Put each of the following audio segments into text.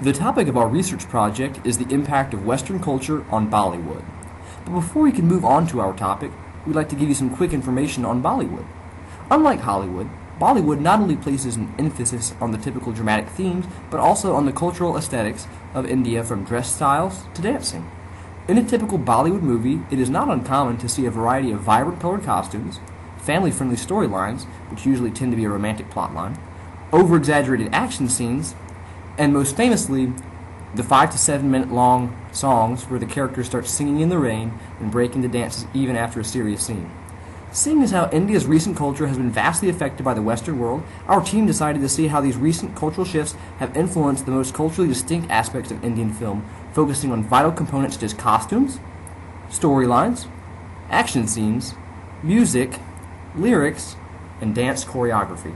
The topic of our research project is the impact of Western culture on Bollywood. But before we can move on to our topic, we'd like to give you some quick information on Bollywood. Unlike Hollywood, Bollywood not only places an emphasis on the typical dramatic themes, but also on the cultural aesthetics of India, from dress styles to dancing. In a typical Bollywood movie, it is not uncommon to see a variety of vibrant colored costumes, family-friendly storylines, which usually tend to be a romantic plotline, over-exaggerated action scenes, and most famously, the 5 to 7 minute long songs where the characters start singing in the rain and break into dances even after a serious scene. Seeing as how India's recent culture has been vastly affected by the Western world, our team decided to see how these recent cultural shifts have influenced the most culturally distinct aspects of Indian film, focusing on vital components such as costumes, storylines, action scenes, music, lyrics, and dance choreography.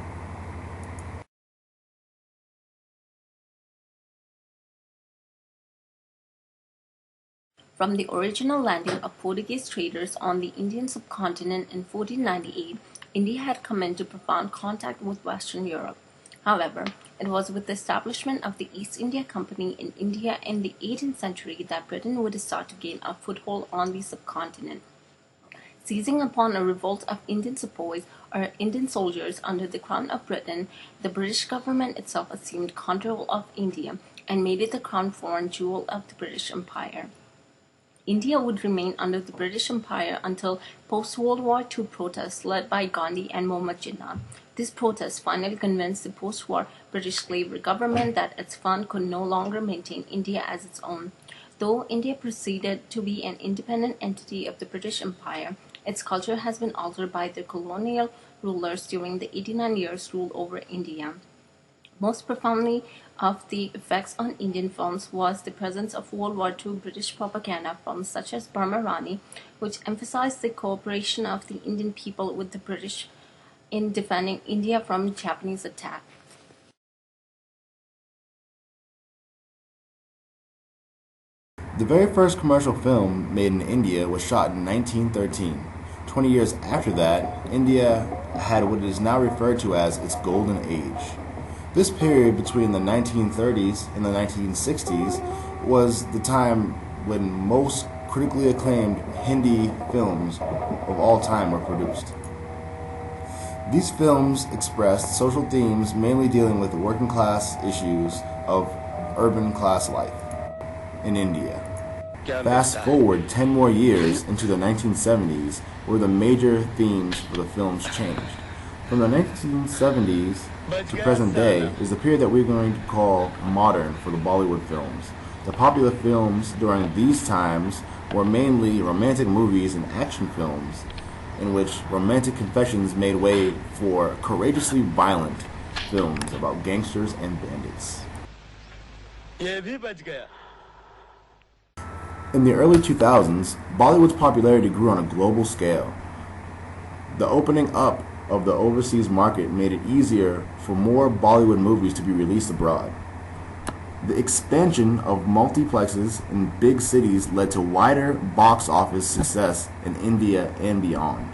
From the original landing of Portuguese traders on the Indian subcontinent in 1498, India had come into profound contact with Western Europe. However, it was with the establishment of the East India Company in India in the 18th century that Britain would start to gain a foothold on the subcontinent. Seizing upon a revolt of Indian sepoys or Indian soldiers under the Crown of Britain, the British government itself assumed control of India and made it the crown foreign jewel of the British Empire. India would remain under the British Empire until post-World War II protests led by Gandhi and Mohammad Jinnah. This protest finally convinced the post-war British slavery government that its fund could no longer maintain India as its own. Though India proceeded to be an independent entity of the British Empire, its culture has been altered by the colonial rulers during the 89 years' rule over India. Most profoundly of the effects on Indian films was the presence of World War II British propaganda films such as Burma Rani, which emphasized the cooperation of the Indian people with the British in defending India from Japanese attack. The very first commercial film made in India was shot in 1913. 20 years after that, India had what is now referred to as its golden age. This period between the 1930s and the 1960s was the time when most critically acclaimed Hindi films of all time were produced. These films expressed social themes mainly dealing with the working class issues of urban class life in India. Fast forward 10 more years into the 1970s, where the major themes for the films changed. From the 1970s to present day is the period that we're going to call modern for the Bollywood films. The popular films during these times were mainly romantic movies and action films, in which romantic confessions made way for courageously violent films about gangsters and bandits. In the early 2000s, Bollywood's popularity grew on a global scale. The opening up of the overseas market made it easier for more Bollywood movies to be released abroad. The expansion of multiplexes in big cities led to wider box office success in India and beyond.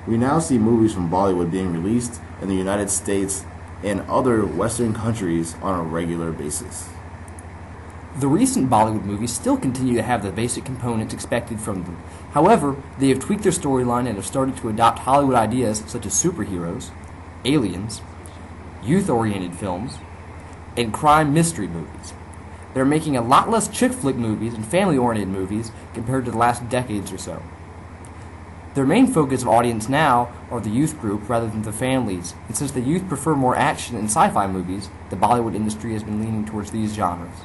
We now see movies from Bollywood being released in the United States and other Western countries on a regular basis. The recent Bollywood movies still continue to have the basic components expected from them. However, they have tweaked their storyline and have started to adopt Hollywood ideas such as superheroes, aliens, youth-oriented films, and crime mystery movies. They're making a lot less chick flick movies and family-oriented movies compared to the last decades or so. Their main focus of audience now are the youth group rather than the families, and since the youth prefer more action and sci-fi movies, the Bollywood industry has been leaning towards these genres.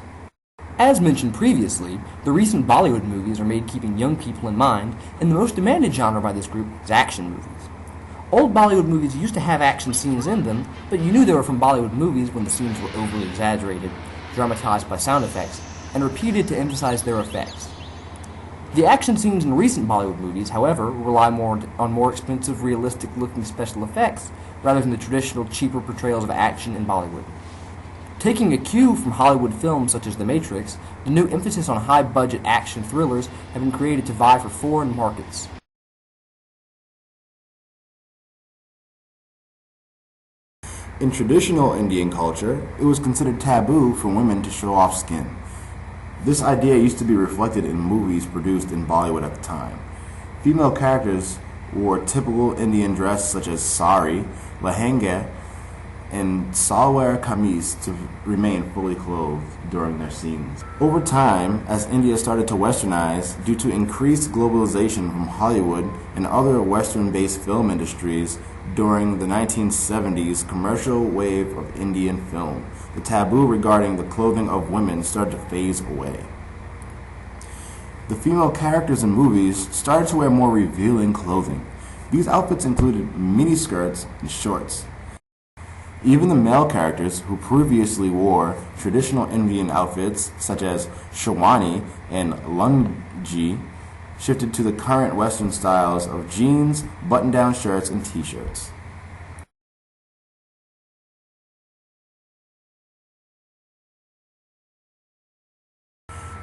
As mentioned previously, the recent Bollywood movies are made keeping young people in mind, and the most demanded genre by this group is action movies. Old Bollywood movies used to have action scenes in them, but you knew they were from Bollywood movies when the scenes were overly exaggerated, dramatized by sound effects, and repeated to emphasize their effects. The action scenes in recent Bollywood movies, however, rely on more expensive, realistic-looking special effects rather than the traditional, cheaper portrayals of action in Bollywood. Taking a cue from Hollywood films such as The Matrix, the new emphasis on high-budget action thrillers have been created to vie for foreign markets. In traditional Indian culture, it was considered taboo for women to show off skin. This idea used to be reflected in movies produced in Bollywood at the time. Female characters wore typical Indian dress such as sari, lehenga, and salwar kameez to remain fully clothed during their scenes. Over time, as India started to westernize due to increased globalization from Hollywood and other Western-based film industries during the 1970s commercial wave of Indian film, the taboo regarding the clothing of women started to phase away. The female characters in movies started to wear more revealing clothing. These outfits included miniskirts and shorts. Even the male characters, who previously wore traditional Indian outfits such as sherwani and lungi, shifted to the current Western styles of jeans, button-down shirts, and t-shirts.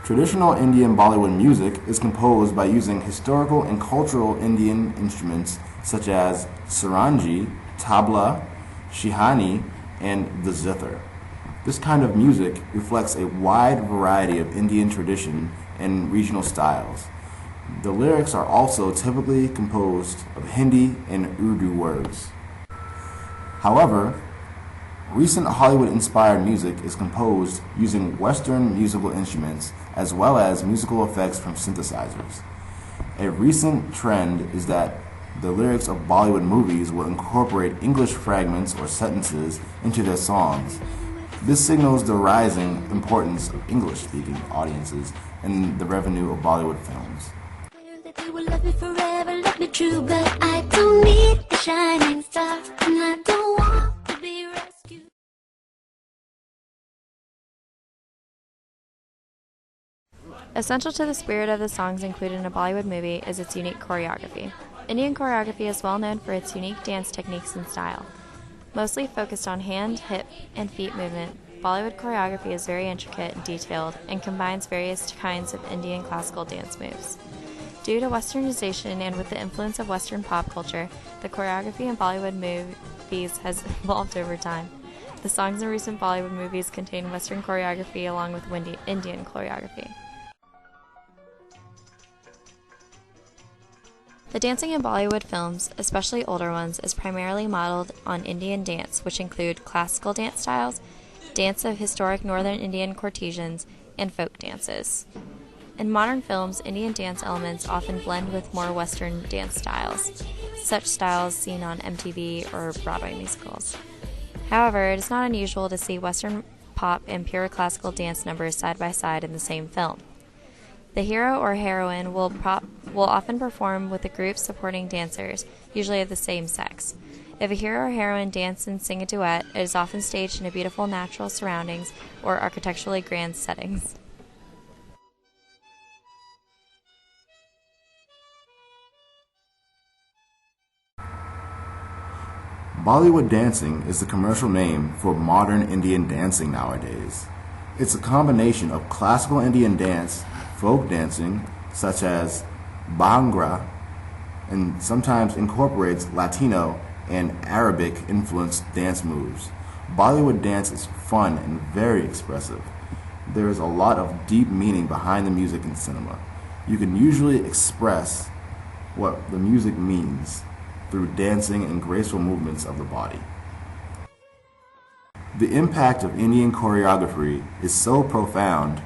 Traditional Indian Bollywood music is composed by using historical and cultural Indian instruments such as sarangi, tabla, shihani, and the zither. This kind of music reflects a wide variety of Indian tradition and regional styles. The lyrics are also typically composed of Hindi and Urdu words. However, recent Hollywood-inspired music is composed using Western musical instruments as well as musical effects from synthesizers. A recent trend is that the lyrics of Bollywood movies will incorporate English fragments or sentences into their songs. This signals the rising importance of English-speaking audiences in the revenue of Bollywood films. They will love me forever, love me true, but I don't need a shining star, and I don't want to be rescued. Essential to the spirit of the songs included in a Bollywood movie is its unique choreography. Indian choreography is well known for its unique dance techniques and style. Mostly focused on hand, hip, and feet movement, Bollywood choreography is very intricate and detailed and combines various kinds of Indian classical dance moves. Due to westernization and with the influence of Western pop culture, the choreography in Bollywood movies has evolved over time. The songs in recent Bollywood movies contain Western choreography along with Indian choreography. The dancing in Bollywood films, especially older ones, is primarily modeled on Indian dance, which include classical dance styles, dance of historic northern Indian courtesans, and folk dances. In modern films, Indian dance elements often blend with more Western dance styles, such styles seen on MTV or Broadway musicals. However, it is not unusual to see Western pop and pure classical dance numbers side by side in the same film. The hero or heroine will often perform with a group supporting dancers, usually of the same sex. If a hero or heroine dance and sing a duet, it is often staged in a beautiful natural surroundings or architecturally grand settings. Bollywood dancing is the commercial name for modern Indian dancing nowadays. It's a combination of classical Indian dance, folk dancing, such as Bhangra, and sometimes incorporates Latino and Arabic-influenced dance moves. Bollywood dance is fun and very expressive. There is a lot of deep meaning behind the music in cinema. You can usually express what the music means through dancing and graceful movements of the body. The impact of Indian choreography is so profound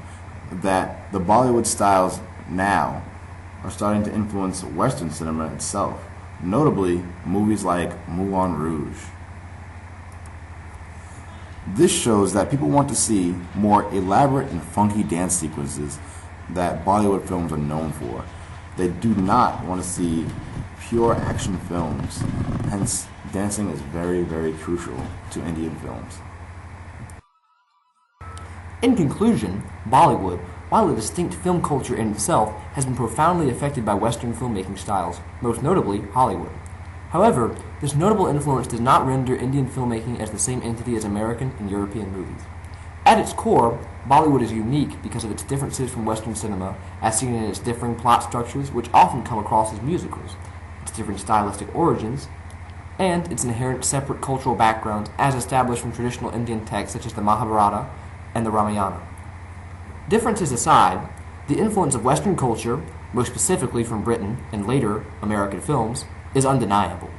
that the Bollywood styles now are starting to influence Western cinema itself, notably movies like Moulin Rouge. This shows that people want to see more elaborate and funky dance sequences that Bollywood films are known for. They do not want to see pure action films, hence dancing is very, very crucial to Indian films. In conclusion, Bollywood, while a distinct film culture in itself, has been profoundly affected by Western filmmaking styles, most notably Hollywood. However, this notable influence does not render Indian filmmaking as the same entity as American and European movies. At its core, Bollywood is unique because of its differences from Western cinema, as seen in its differing plot structures, which often come across as musicals, its different stylistic origins, and its inherent separate cultural backgrounds as established from traditional Indian texts such as the Mahabharata and the Ramayana. Differences aside, the influence of Western culture, most specifically from Britain and later American films, is undeniable.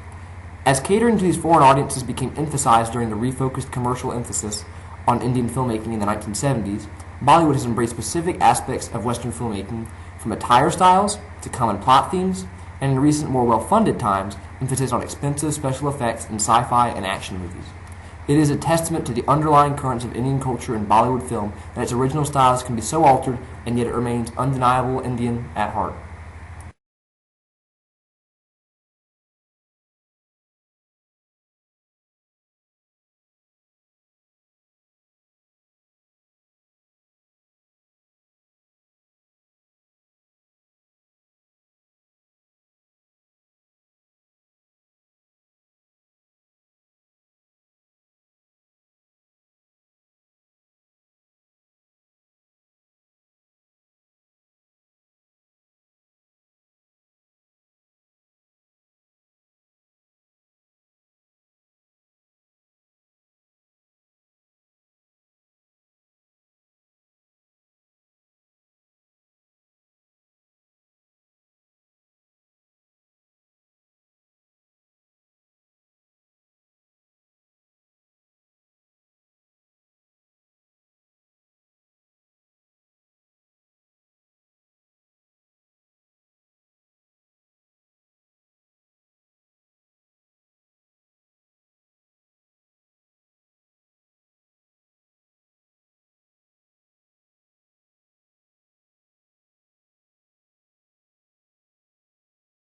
As catering to these foreign audiences became emphasized during the refocused commercial emphasis on Indian filmmaking in the 1970s, Bollywood has embraced specific aspects of Western filmmaking, from attire styles to common plot themes, and in recent, more well-funded times, emphasis on expensive special effects in sci-fi and action movies. It is a testament to the underlying currents of Indian culture in Bollywood film that its original styles can be so altered, and yet it remains undeniable Indian at heart.